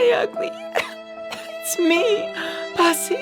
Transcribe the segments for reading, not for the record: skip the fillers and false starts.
Hey Ugly, it's me, Pussy,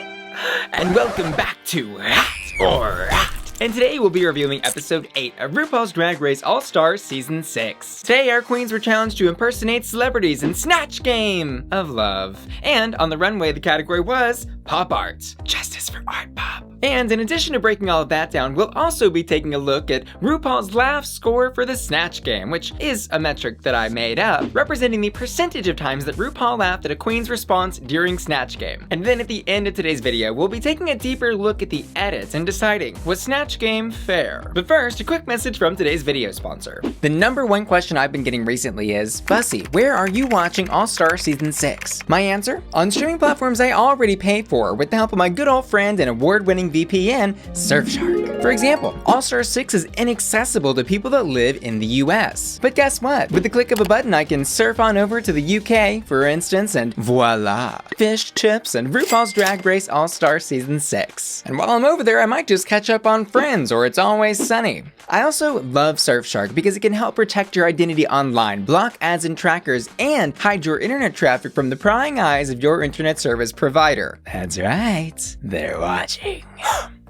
and welcome back to Hot or Hot. And today we'll be reviewing episode 8 of RuPaul's Drag Race All-Stars Season 6. Today our queens were challenged to impersonate celebrities in Snatch Game of Love. And on the runway the category was Pop Art, Justice for Art Pop. And in addition to breaking all of that down, we'll also be taking a look at RuPaul's laugh score for the Snatch Game, which is a metric that I made up, representing the percentage of times that RuPaul laughed at a queen's response during Snatch Game. And then at the end of today's video, we'll be taking a deeper look at the edits and deciding, was Snatch Game fair? But first, a quick message from today's video sponsor. The #1 question I've been getting recently is, Bussy, where are you watching All-Star Season 6? My answer? On streaming platforms I already pay for with the help of my good old friend and award-winning VPN, Surfshark. For example, All-Star 6 is inaccessible to people that live in the US. But guess what? With the click of a button, I can surf on over to the UK, for instance, and voila! Fish, chips, and RuPaul's Drag Race All-Star Season 6. And while I'm over there, I might just catch up on Friends or It's Always Sunny. I also love Surfshark because it can help protect your identity online, block ads and trackers, and hide your internet traffic from the prying eyes of your internet service provider. That's right, they're watching.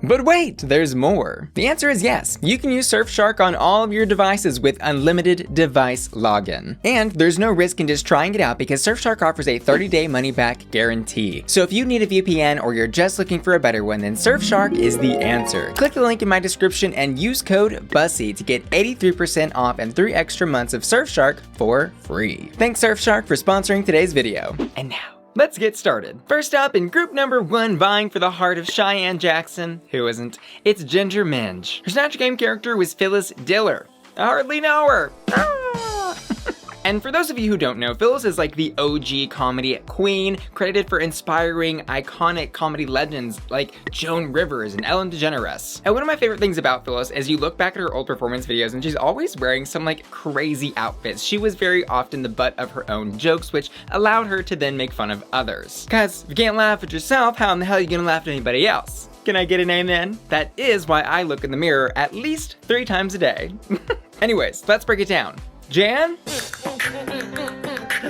But wait, there's more. The answer is yes. You can use Surfshark on all of your devices with unlimited device login. And there's no risk in just trying it out because Surfshark offers a 30-day money-back guarantee. So if you need a VPN or you're just looking for a better one, then Surfshark is the answer. Click the link in my description and use code BUSSY to get 83% off and 3 extra months of Surfshark for free. Thanks Surfshark for sponsoring today's video. And now, let's get started. First up, in group #1, vying for the heart of Cheyenne Jackson, who isn't, it's Ginger Minj. Her Snatch Game character was Phyllis Diller. I hardly know her. And for those of you who don't know, Phyllis is like the OG comedy queen, credited for inspiring iconic comedy legends like Joan Rivers and Ellen DeGeneres. And one of my favorite things about Phyllis is you look back at her old performance videos and she's always wearing some like crazy outfits. She was very often the butt of her own jokes, which allowed her to then make fun of others. Cause if you can't laugh at yourself, how in the hell are you gonna laugh at anybody else? Can I get an amen? That is why I look in the mirror at least 3 times a day. Anyways, let's break it down. Jan?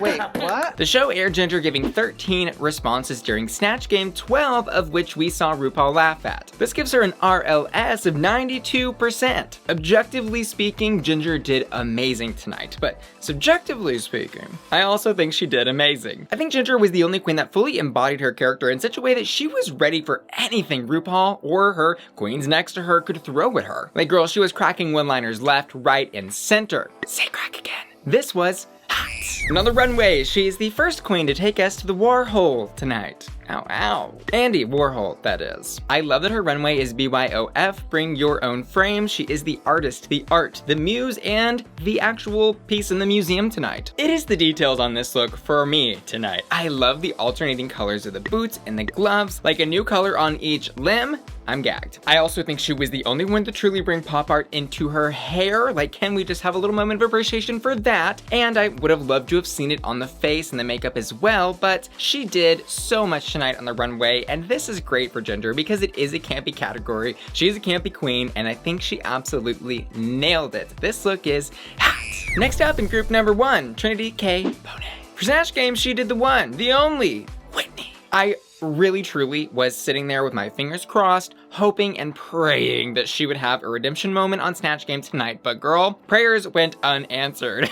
Wait, what? The show aired Ginger giving 13 responses during Snatch Game, 12 of which we saw RuPaul laugh at. This gives her an RLS of 92%. Objectively speaking, Ginger did amazing tonight, but subjectively speaking, I also think she did amazing. I think Ginger was the only queen that fully embodied her character in such a way that she was ready for anything RuPaul or her queens next to her could throw at her. Like girl, she was cracking one-liners left, right, and center. Say crack again. This was hot. And on the runway, she is the first queen to take us to the Warhol tonight. Ow, ow. Andy Warhol, that is. I love that her runway is BYOF, bring your own frame. She is the artist, the art, the muse, and the actual piece in the museum tonight. It is the details on this look for me tonight. I love the alternating colors of the boots and the gloves, like a new color on each limb. I'm gagged. I also think she was the only one to truly bring pop art into her hair. Like, can we just have a little moment of appreciation for that? And I would have loved to have seen it on the face and the makeup as well, but she did so much tonight on the runway, and this is great for Ginger because it is a campy category. She's a campy queen, and I think she absolutely nailed it. This look is hot. Next up in group #1, Trinity K. Bonet. For Snatch Game, she did the one, the only, Whitney. I really truly was sitting there with my fingers crossed, hoping and praying that she would have a redemption moment on Snatch Game tonight, but girl, prayers went unanswered.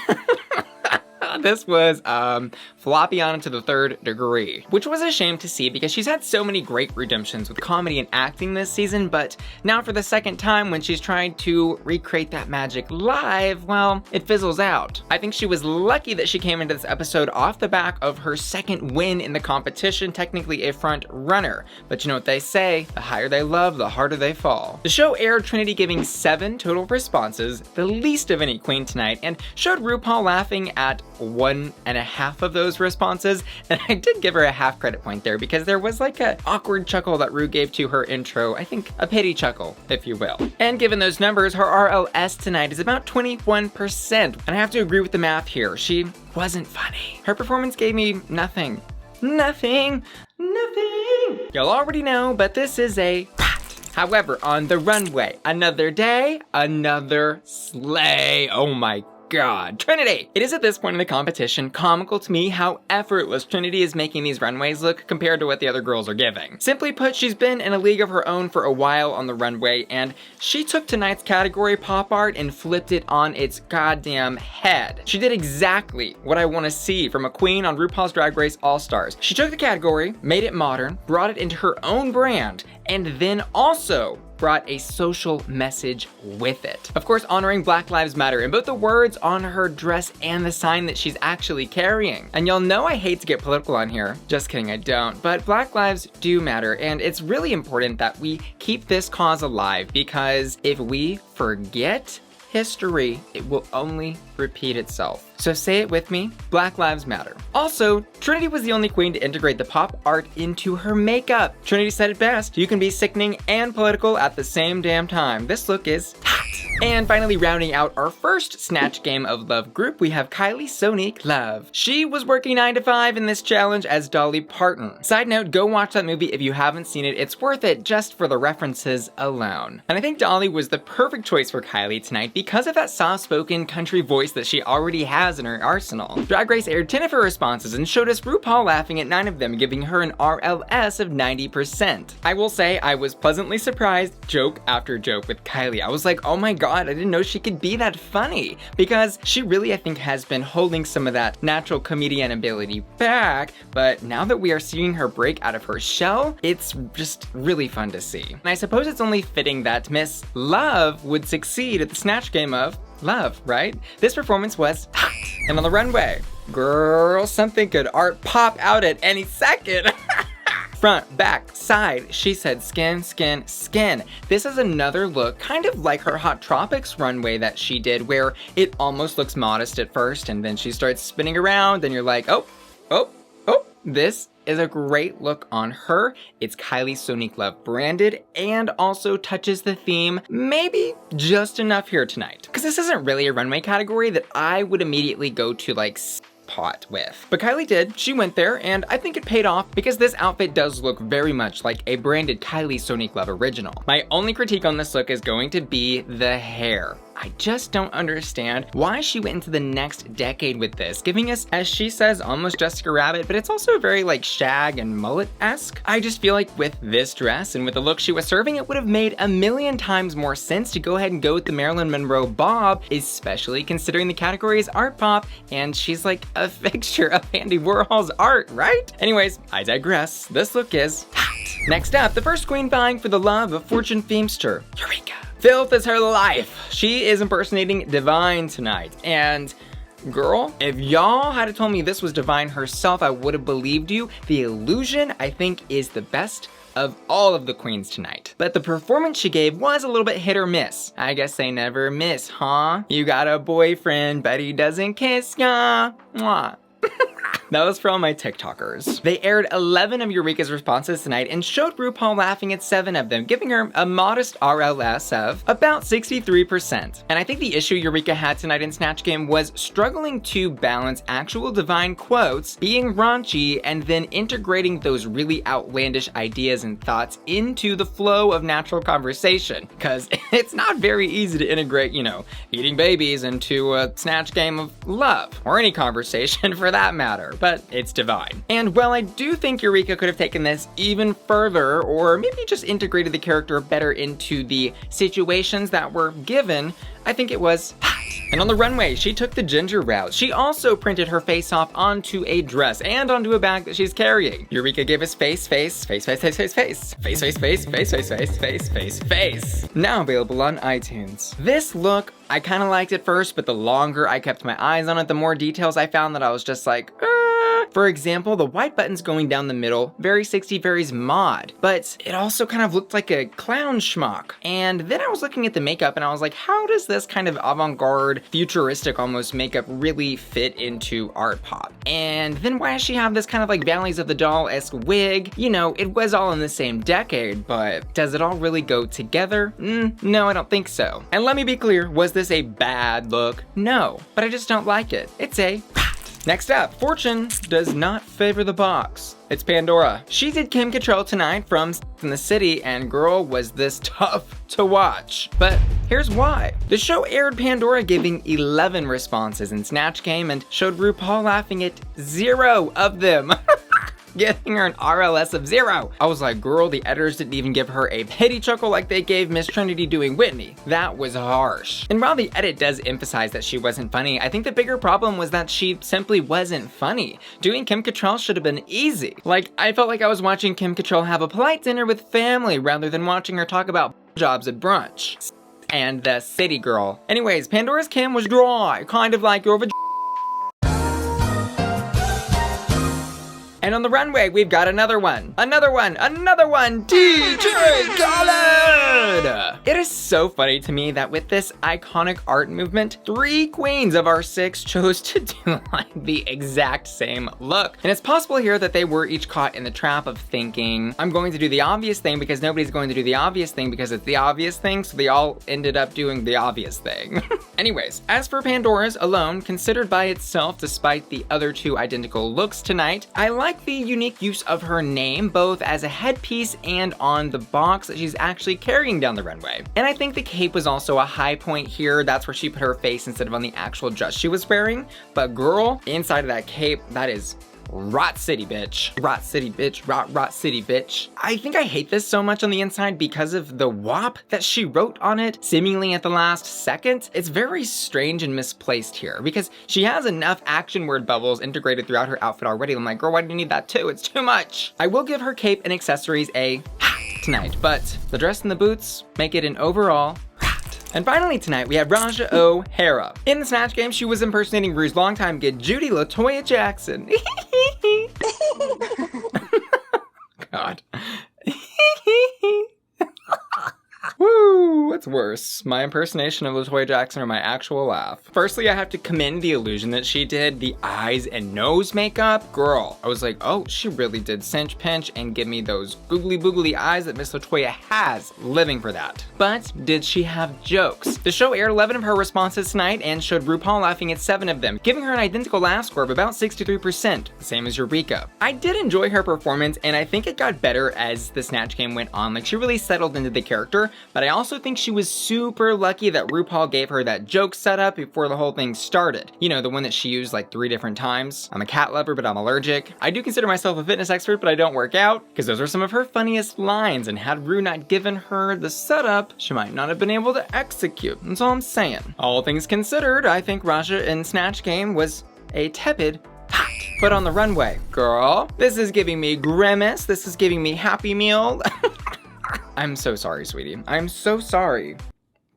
This was floppy on to the 3rd degree, which was a shame to see because she's had so many great redemptions with comedy and acting this season, but now for the second time when she's trying to recreate that magic live, well, it fizzles out. I think she was lucky that she came into this episode off the back of her second win in the competition, technically a front runner, but you know what they say, the higher they love, the harder they fall. The show aired Trinity giving 7 total responses, the least of any queen tonight, and showed RuPaul laughing at 1.5 of those responses, and I did give her a half credit point there because there was like an awkward chuckle that Ru gave to her intro. I think a pity chuckle, if you will. And given those numbers, her RLS tonight is about 21%. And I have to agree with the math here. She wasn't funny. Her performance gave me nothing. Nothing. Y'all already know, but this is a However, on the runway, another day, another slay. Oh my God, Trinity! It is at this point in the competition comical to me how effortless Trinity is making these runways look compared to what the other girls are giving. Simply put, she's been in a league of her own for a while on the runway, and she took tonight's category pop art and flipped it on its goddamn head. She did exactly what I want to see from a queen on RuPaul's Drag Race All-Stars. She took the category, made it modern, brought it into her own brand, and then also brought a social message with it. Of course, honoring Black Lives Matter in both the words on her dress and the sign that she's actually carrying. And y'all know I hate to get political on here. Just kidding, I don't. But Black lives do matter, and it's really important that we keep this cause alive, because if we forget history, it will only repeat itself. So say it with me, Black Lives Matter. Also, Trinity was the only queen to integrate the pop art into her makeup. Trinity said it best, you can be sickening and political at the same damn time. This look is hot. And finally, rounding out our first Snatch Game of Love group, we have Kylie Sonique Love. She was working 9 to 5 in this challenge as Dolly Parton. Side note, go watch that movie if you haven't seen it. It's worth it just for the references alone. And I think Dolly was the perfect choice for Kylie tonight because of that soft-spoken country voice that she already has in her arsenal. Drag Race aired 10 of her responses and showed us RuPaul laughing at 9 of them, giving her an RLS of 90%. I will say I was pleasantly surprised joke after joke with Kylie. I was like, oh my god, I didn't know she could be that funny, because she really, I think, has been holding some of that natural comedian ability back, but now that we are seeing her break out of her shell, it's just really fun to see. And I suppose it's only fitting that Miss Love would succeed at the Snatch Game of Love, right? This performance was hot. And on the runway, girl, something could art pop out at any second. Front, back, side, she said skin, skin, skin. This is another look, kind of like her Hot Tropics runway that she did, where it almost looks modest at first, and then she starts spinning around, and you're like, oh, oh, oh. This is a great look on her. It's Kylie Sonique Love branded, and also touches the theme maybe just enough here tonight. Because this isn't really a runway category that I would immediately go to like pot with. But Kylie did, she went there, and I think it paid off because this outfit does look very much like a branded Kylie Sonique Love original. My only critique on this look is going to be the hair. I just don't understand why she went into the next decade with this, giving us, as she says, almost Jessica Rabbit, but it's also very like shag and mullet-esque. I just feel like with this dress and with the look she was serving, it would have made a million times more sense to go ahead and go with the Marilyn Monroe bob, especially considering the category is art pop, and she's like a fixture of Andy Warhol's art, right? Anyways, I digress. This look is hot. Next up, the first queen vying for the love of Fortune Feimster, Eureka. Filth is her life. She is impersonating Divine tonight, and girl, if y'all had told me this was Divine herself, I would have believed you. The illusion, I think, is the best of all of the queens tonight. But the performance she gave was a little bit hit or miss. I guess they never miss, huh? You got a boyfriend, but he doesn't kiss ya. Mwah. That was for all my TikTokers. They aired 11 of Eureka's responses tonight and showed RuPaul laughing at 7 of them, giving her a modest RLS of about 63%. And I think the issue Eureka had tonight in Snatch Game was struggling to balance actual Divine quotes, being raunchy, and then integrating those really outlandish ideas and thoughts into the flow of natural conversation. Cause it's not very easy to integrate, you know, eating babies into a Snatch Game of Love, or any conversation for that matter. But it's Divine. And while I do think Eureka could have taken this even further, or maybe just integrated the character better into the situations that were given, I think it was hot. And on the runway, she took the ginger route. She also printed her face off onto a dress and onto a bag that she's carrying. Eureka gave us face, face, face, face, face, face, face, face, face, face, face, face, face, face, face, face. Now available on iTunes. This look, I kind of liked at first, but the longer I kept my eyes on it, the more details I found that I was just like, For example, the white buttons going down the middle, very 60 Fairies mod, but it also kind of looked like a clown schmuck. And then I was looking at the makeup and I was like, how does this kind of avant-garde, futuristic almost makeup really fit into art pop? And then why does she have this kind of like Valleys of the Doll-esque wig? You know, it was all in the same decade, but does it all really go together? No, I don't think so. And let me be clear, was this a bad look? No, but I just don't like it. It's a Next up, Fortune does not favor the Boxx. It's Pandora. She did Kim Cattrall tonight from in the City, and girl, was this tough to watch. But Here's why. The show aired Pandora giving 11 responses in Snatch Game and showed RuPaul laughing at 0 of them. Giving her an RLS of 0. I was like, girl, the editors didn't even give her a pity chuckle like they gave Miss Trinity doing Whitney. That was harsh. And while the edit does emphasize that she wasn't funny, I think the bigger problem was that she simply wasn't funny. Doing Kim Cattrall should have been easy. Like, I felt like I was watching Kim Cattrall have a polite dinner with family rather than watching her talk about jobs at brunch. And the city girl. Anyways, Pandora's Kim was dry, kind of like your vagina. And on the runway, we've got another one, DJ Khaled! It is so funny to me that with this iconic art movement, 3 queens of our 6 chose to do like the exact same look. And it's possible here that they were each caught in the trap of thinking, I'm going to do the obvious thing because nobody's going to do the obvious thing because it's the obvious thing, so they all ended up doing the obvious thing. Anyways, as for Pandora's alone, considered by itself despite the other 2 identical looks tonight, I like the unique use of her name both as a headpiece and on the box that she's actually carrying down the runway. And I think the cape was also a high point here. That's where she put her face instead of on the actual dress she was wearing. But girl, inside of that cape, that is Rot City, bitch. Rot City, bitch. Rot City, bitch. I think I hate this so much on the inside because of the WAP that she wrote on it, seemingly at the last second. It's very strange and misplaced here because she has enough action word bubbles integrated throughout her outfit already. I'm like, girl, why do you need that too? It's too much. I will give her cape and accessories a hat tonight, but the dress and the boots make it an overall hat. And finally tonight, we have Raja O'Hara. In the Snatch Game, she was impersonating Ru's longtime good Judy LaToya Jackson. God. Woo, what's worse? My impersonation of LaToya Jackson or my actual laugh? Firstly, I have to commend the illusion that she did, the eyes and nose makeup. Girl, I was like, oh, she really did cinch pinch and give me those googly boogly eyes that Miss LaToya has, living for that. But did she have jokes? The show aired 11 of her responses tonight and showed RuPaul laughing at 7 of them, giving her an identical laugh score of about 63%, the same as Eureka. I did enjoy her performance and I think it got better as the Snatch Game went on. Like, she really settled into the character, but I also think she was super lucky that RuPaul gave her that joke setup before the whole thing started. You know, the one that she used like 3 different times. I'm a cat lover, but I'm allergic. I do consider myself a fitness expert, but I don't work out, because those are some of her funniest lines, and had Ru not given her the setup, she might not have been able to execute. That's all I'm saying. All things considered, I think Raja in Snatch Game was a tepid hat. But on the runway, girl, this is giving me Grimace, this is giving me Happy Meal. I'm so sorry, sweetie. I'm so sorry.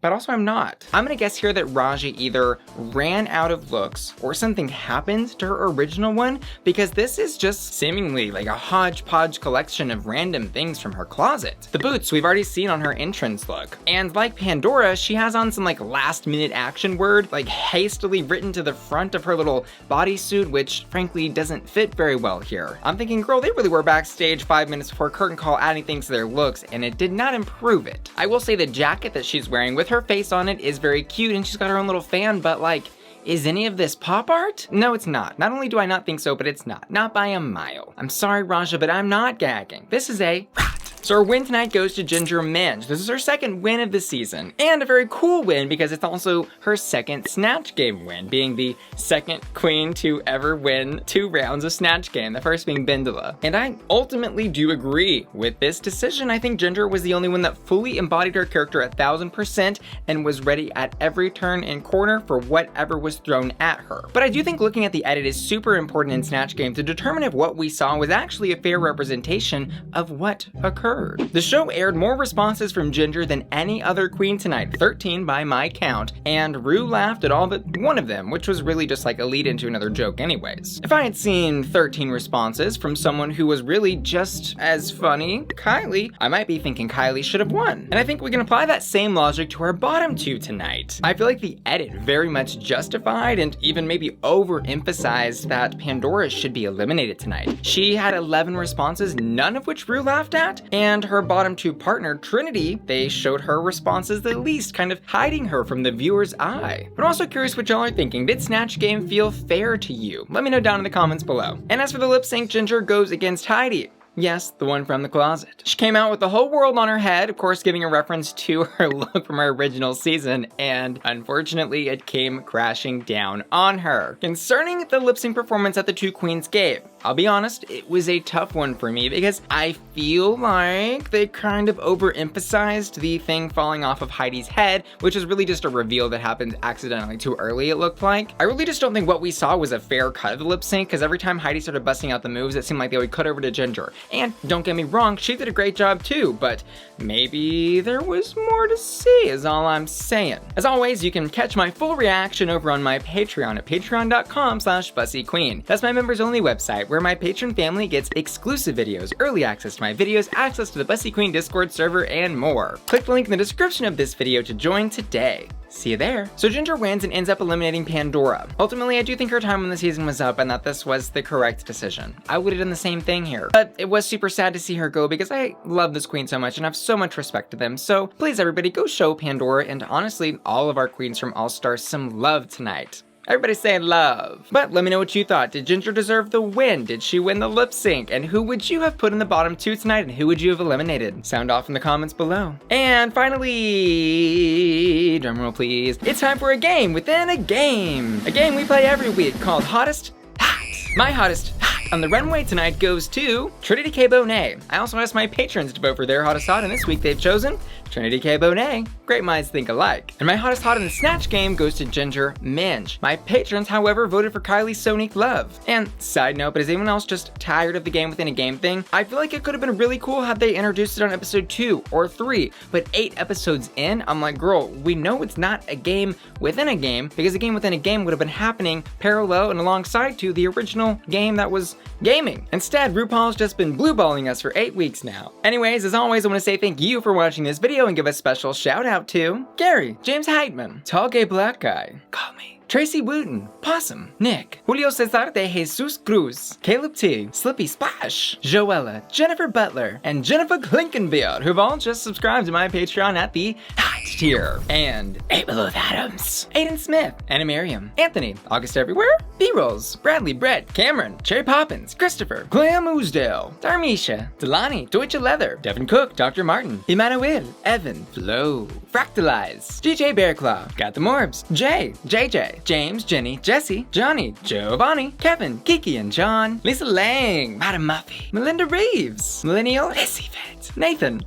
But also I'm not. I'm gonna guess here that Raja either ran out of looks or something happened to her original one, because this is just seemingly like a hodgepodge collection of random things from her closet. The boots we've already seen on her entrance look. And like Pandora, she has on some like last minute action word, like hastily written to the front of her little bodysuit, which frankly doesn't fit very well here. I'm thinking, girl, they really were backstage 5 minutes before curtain call adding things to their looks, and it did not improve it. I will say the jacket that she's wearing with her face on it is very cute, and she's got her own little fan, but like, is any of this pop art? No, it's not. Not only do I not think so, but it's not. Not by a mile. I'm sorry, Raja, but I'm not gagging. This is a rat. So her win tonight goes to Ginger Minj. This is her 2nd win of the season, and a very cool win because it's also her 2nd Snatch Game win, being the 2nd queen to ever win 2 rounds of Snatch Game, the first being Bindala. And I ultimately do agree with this decision. I think Ginger was the only one that fully embodied her character 1000% and was ready at every turn and corner for whatever was thrown at her. But I do think looking at the edit is super important in Snatch Game to determine if what we saw was actually a fair representation of what occurred. The show aired more responses from Ginger than any other queen tonight, 13 by my count, and Ru laughed at all but 1 of them, which was really just like a lead into another joke anyways. If I had seen 13 responses from someone who was really just as funny, Kylie, I might be thinking Kylie should have won. And I think we can apply that same logic to our bottom 2 tonight. I feel like the edit very much justified and even maybe overemphasized that Pandora should be eliminated tonight. She had 11 responses, none of which Ru laughed at, and her bottom 2 partner, Trinity, they showed her responses the least, kind of hiding her from the viewer's eye. But I'm also curious what y'all are thinking. Did Snatch Game feel fair to you? Let me know down in the comments below. And as for the lip sync, Ginger goes against Heidi. Yes, the one from the closet. She came out with the whole world on her head, of course giving a reference to her look from her original season, and unfortunately it came crashing down on her. Concerning the lip sync performance that the two queens gave, I'll be honest, it was a tough one for me because I feel like they kind of overemphasized the thing falling off of Heidi's head, which is really just a reveal that happened accidentally too early, it looked like. I really just don't think what we saw was a fair cut of the lip sync, because every time Heidi started busting out the moves, it seemed like they would cut over to Ginger. And don't get me wrong, she did a great job too, but maybe there was more to see is all I'm saying. As always, you can catch my full reaction over on my Patreon at patreon.com/bussyqueen. That's my members only website where my patron family gets exclusive videos, early access to my videos, access to the Bussy Queen Discord server, and more. Click the link in the description of this video to join today. See you there. So Ginger wins and ends up eliminating Pandora. Ultimately, I do think her time in the season was up and that this was the correct decision. I would have done the same thing here. But it was super sad to see her go because I love this queen so much and have so much respect to them. So please everybody go show Pandora and honestly all of our queens from All Stars some love tonight. Everybody say love. But let me know what you thought. Did Ginger deserve the win? Did she win the lip sync? And who would you have put in the bottom two tonight? And who would you have eliminated? Sound off in the comments below. And finally, drumroll please, it's time for a game within a game. A game we play every week called Hottest Hot. My hottest hot on the runway tonight goes to Trinity K. Bonet. I also asked my patrons to vote for their hottest hot, and this week they've chosen Trinity K. Bonet. Great minds think alike. And my hottest hot in the Snatch game goes to Ginger Minj. My patrons, however, voted for Kylie Sonique Love. And side note, but is anyone else just tired of the game within a game thing? I feel like it could have been really cool had they introduced it on episode 2 or 3, but 8 episodes in, I'm like, girl, we know it's not a game within a game because a game within a game would have been happening parallel and alongside to the original game that was gaming. Instead, RuPaul's just been blue-balling us for 8 weeks now. Anyways, as always, I want to say thank you for watching this video and give a special shout out to Gary, James Heitman, Tall Gay Black Guy, Call Me, Tracy Wooten, Possum, Nick, Julio Cesar de Jesus Cruz, Caleb T, Slippy Splash, Joella, Jennifer Butler, and Jennifer Klinkenbeard, who've all just subscribed to my Patreon at the hot tier. And Abel Adams, Aiden Smith, Anna Miriam, Anthony, August Everywhere, B-Rolls, Bradley Brett, Cameron, Cherry Poppins, Christopher, Graham Ousdale, Darmisha, Delani, Deutsche Leather, Devin Cook, Dr. Martin, Emmanuel, Evan, Flo, Fractalize, DJ Bearclaw, Got the Morbs, Jay, JJ, James, Jenny, Jesse, Johnny, Giovanni, Kevin, Kiki and John, Lisa Lang, Madam Muffy, Melinda Reeves, Millennial Hissy Fit, Nathan,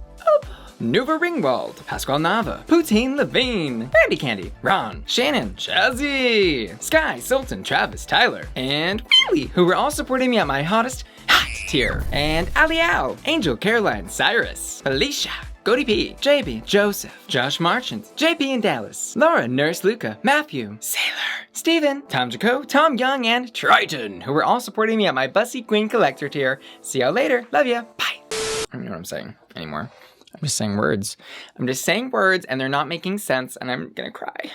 Nuva Ringwald, Pasquale Nava, Poutine Levine, Randy Candy, Ron, Shannon, Chazzy, Sky, Sultan, Travis, Tyler, and Wheelie, who were all supporting me at my hottest hot tier, and Ali Al, Angel, Caroline, Cyrus, Alicia, Cody P, JB, Joseph, Josh Marchant, JP in Dallas, Laura, Nurse Luca, Matthew, Sailor, Steven, Tom Jaco, Tom Young, and Triton, who were all supporting me at my Bussy Queen Collector tier. See y'all later. Love ya. Bye. I don't know what I'm saying anymore. I'm just saying words. I'm just saying words and they're not making sense and I'm gonna cry.